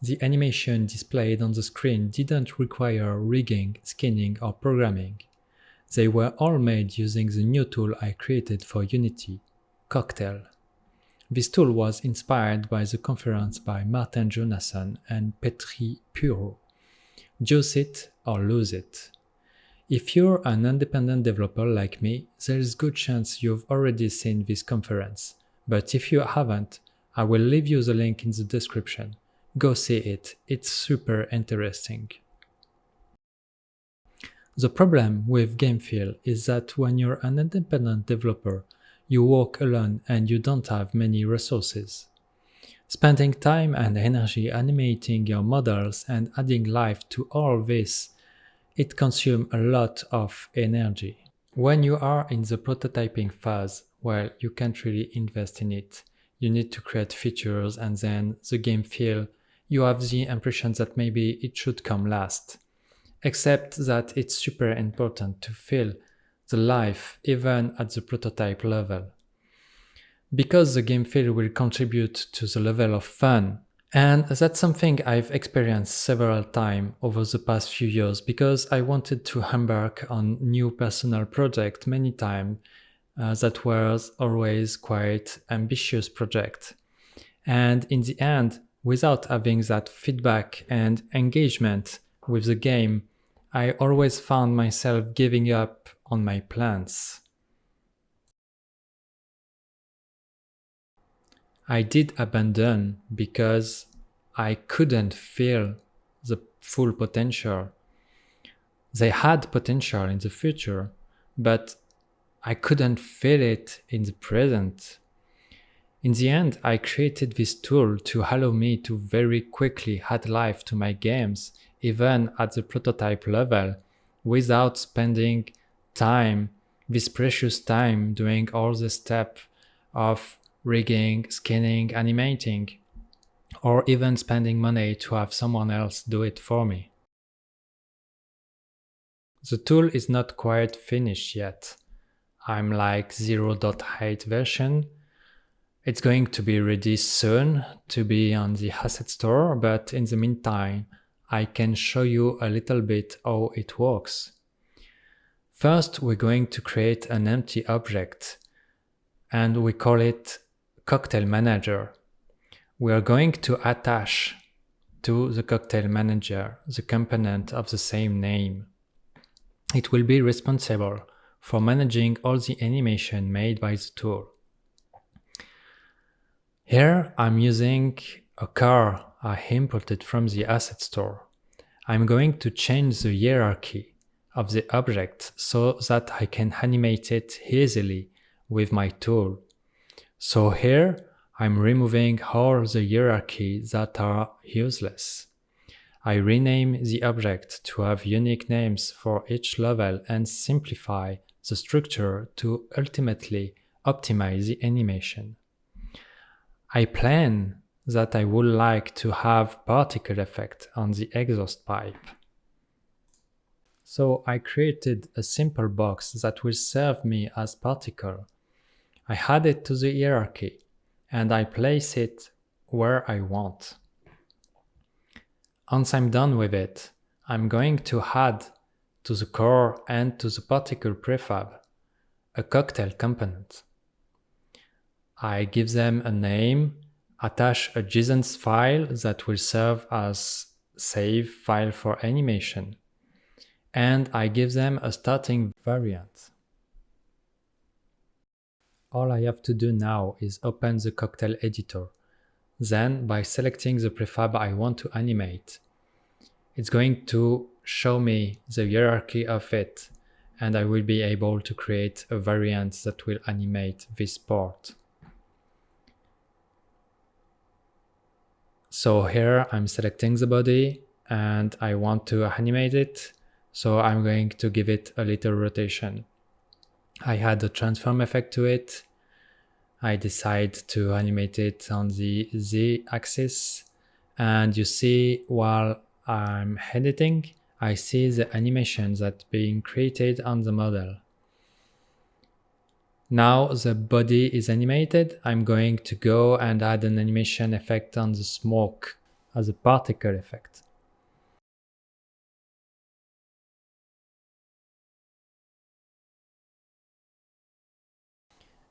The animation displayed on the screen didn't require rigging, skinning, or programming. They were all made using the new tool I created for Unity, Cocktail. This tool was inspired by the conference by Martin Jonasson and Petri Puro. Use it or lose it. If you're an independent developer like me, there's a good chance you've already seen this conference. But if you haven't, I will leave you the link in the description. Go see it, it's super interesting. The problem with GameFeel is that when you're an independent developer, you work alone and you don't have many resources. Spending time and energy animating your models and adding life to all this, it consumes a lot of energy. When you are in the prototyping phase, well, you can't really invest in it. You need to create features and then the game feel, you have the impression that maybe it should come last. Except that it's super important to feel the life even at the prototype level. Because the game feel will contribute to the level of fun. And that's something I've experienced several times over the past few years because I wanted to embark on new personal project many times that was always quite ambitious project. And in the end, without having that feedback and engagement with the game, I always found myself giving up on my plans. I did abandon because I couldn't feel the full potential. They had potential in the future, but I couldn't feel it in the present. In the end, I created this tool to allow me to very quickly add life to my games, even at the prototype level, without spending time, this precious time, doing all the steps of rigging, skinning, animating, or even spending money to have someone else do it for me. The tool is not quite finished yet. I'm like 0.8 version. It's going to be ready soon to be on the asset store, but in the meantime, I can show you a little bit how it works. First, we're going to create an empty object, and we call it Cocktail Manager. We are going to attach to the Cocktail Manager the component of the same name. It will be responsible for managing all the animation made by the tool. Here I'm using a car I imported from the asset store. I'm going to change the hierarchy of the object so that I can animate it easily with my tool. So here I'm removing all the hierarchies that are useless. I rename the object to have unique names for each level and simplify the structure to ultimately optimize the animation. I plan that I would like to have particle effect on the exhaust pipe. So I created a simple box that will serve me as particle. I add it to the hierarchy and I place it where I want. Once I'm done with it, I'm going to add to the core and to the particle prefab a cocktail component. I give them a name, attach a JSON file that will serve as save file for animation, and I give them a starting variant. All I have to do now is open the cocktail editor. Then, by selecting the prefab I want to animate, it's going to show me the hierarchy of it, and I will be able to create a variant that will animate this part. So here I'm selecting the body and I want to animate it, so I'm going to give it a little rotation. I add a transform effect to it. I decide to animate it on the Z axis, and you see while I'm editing, I see the animation that's being created on the model. Now the body is animated. I'm going to go and add an animation effect on the smoke as a particle effect.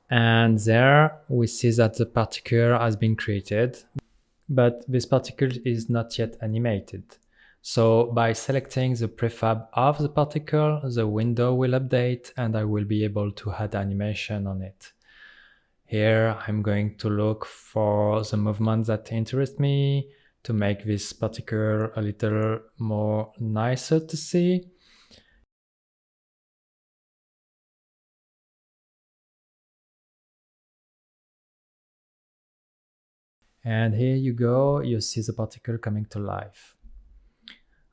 And there we see that the particle has been created, but this particle is not yet animated. So by selecting the prefab of the particle, the window will update and I will be able to add animation on it. Here I'm going to look for the movement that interest me to make this particle a little more nicer to see. And here you go, you see the particle coming to life.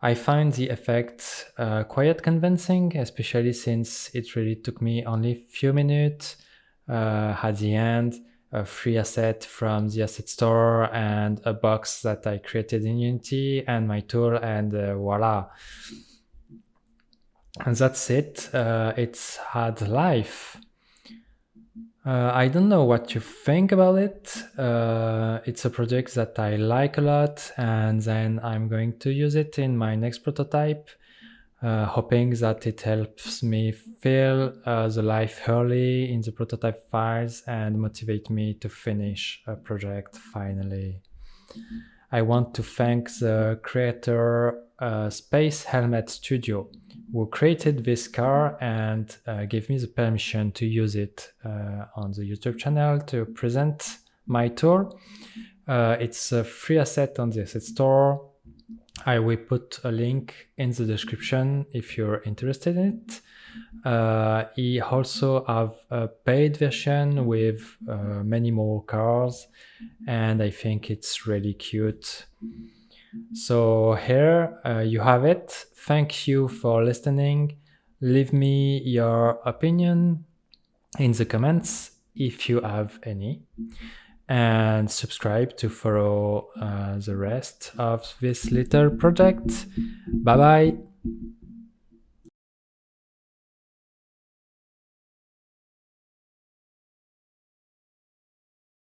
I find the effect quite convincing, especially since it really took me only a few minutes. At the end, a free asset from the asset store and a box that I created in Unity and my tool, and voila. And that's it. It's had life. I don't know what you think about it. It's a project that I like a lot, and then I'm going to use it in my next prototype, hoping that it helps me feel the life early in the prototype files and motivate me to finish a project finally. I want to thank the creator Space Helmet Studio, who created this car and gave me the permission to use it on the YouTube channel to present my tool. It's a free asset on the asset store. I will put a link in the description if you're interested in it. He also have a paid version with many more cars, and I think it's really cute. So here you have it. Thank you for listening. Leave me your opinion in the comments if you have any, and subscribe to follow the rest of this little project. Bye bye.